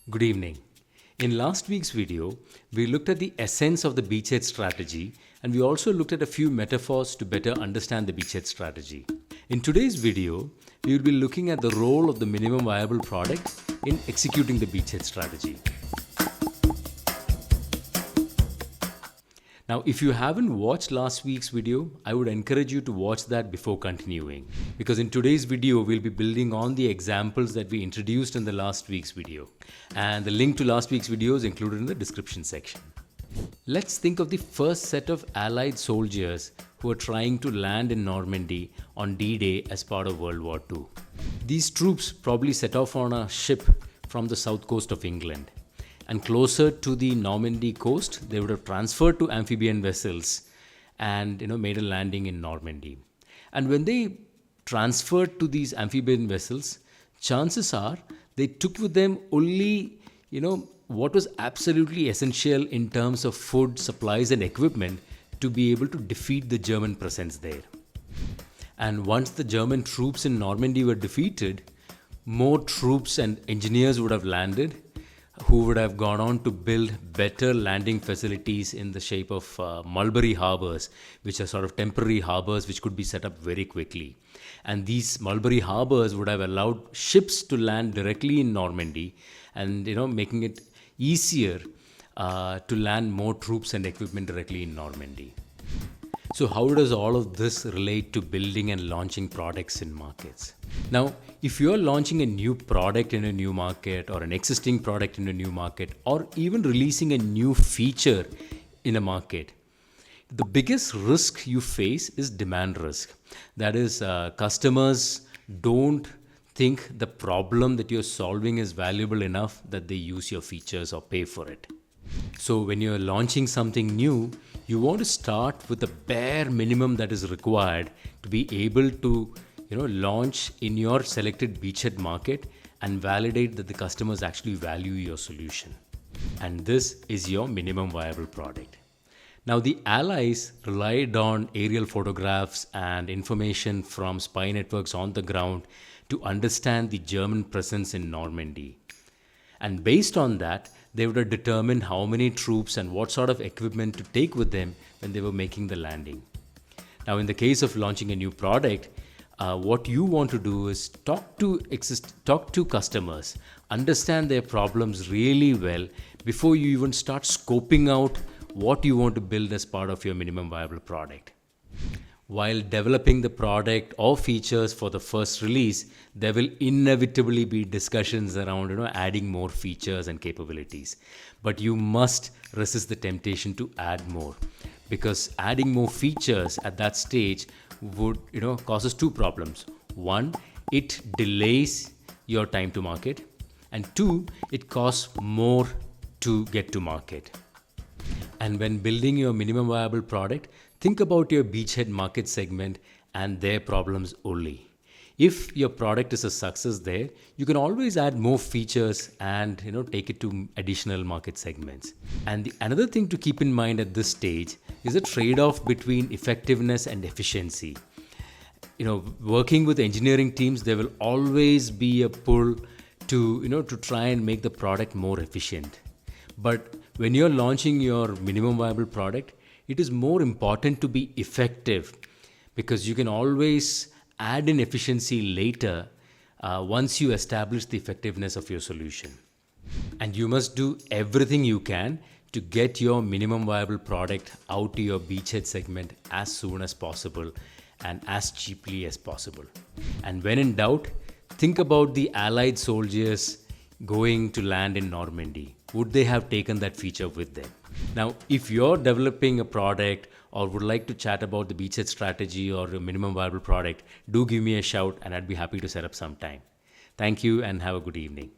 Good evening. In last week's video, we looked at the essence of the beachhead strategy and we also looked at a few metaphors to better understand the beachhead strategy. In today's video, we will be looking at the role of the minimum viable product in executing the beachhead strategy. Now, if you haven't watched last week's video, I would encourage you to watch that before continuing. Because in today's video, we'll be building on the examples that we introduced in the last week's video. And the link to last week's video is included in the description section. Let's think of the first set of Allied soldiers who are trying to land in Normandy on D-Day as part of World War II. These troops probably set off on a ship from the south coast of England. And closer to the Normandy coast, they would have transferred to amphibian vessels and made a landing in Normandy. And when they transferred to these amphibian vessels, chances are they took with them only what was absolutely essential in terms of food, supplies and equipment to be able to defeat the German presence there. And once the German troops in Normandy were defeated, more troops and engineers would have landed, who would have gone on to build better landing facilities in the shape of mulberry harbors, which are sort of temporary harbors which could be set up very quickly. And these mulberry harbors would have allowed ships to land directly in Normandy and making it easier to land more troops and equipment directly in Normandy. So how does all of this relate to building and launching products in markets? Now, if you're launching a new product in a new market or an existing product in a new market or even releasing a new feature in a market, the biggest risk you face is demand risk. That is, customers don't think the problem that you're solving is valuable enough that they use your features or pay for it. So when you're launching something new, you want to start with the bare minimum that is required to be able to launch in your selected beachhead market and validate that the customers actually value your solution. And this is your minimum viable product. Now, the Allies relied on aerial photographs and information from spy networks on the ground to understand the German presence in Normandy. And based on that, they would have determined how many troops and what sort of equipment to take with them when they were making the landing. Now, in the case of launching a new product, what you want to do is talk to customers, understand their problems really well before you even start scoping out what you want to build as part of your minimum viable product. While developing the product or features for the first release, there will inevitably be discussions around adding more features and capabilities. But you must resist the temptation to add more, because adding more features at that stage would causes two problems. One, it delays your time to market, and two, it costs more to get to market. And when building your minimum viable product, think about your beachhead market segment and their problems only. If your product is a success there, you can always add more features and take it to additional market segments. And another thing to keep in mind at this stage is a trade-off between effectiveness and efficiency. Working with engineering teams, there will always be a pull to try and make the product more efficient. But when you're launching your minimum viable product, it is more important to be effective, because you can always add in efficiency later once you establish the effectiveness of your solution. And you must do everything you can to get your minimum viable product out to your beachhead segment as soon as possible and as cheaply as possible. And when in doubt, think about the Allied soldiers going to land in Normandy. Would they have taken that feature with them? Now, if you're developing a product or would like to chat about the beachhead strategy or a minimum viable product, do give me a shout and I'd be happy to set up some time. Thank you and have a good evening.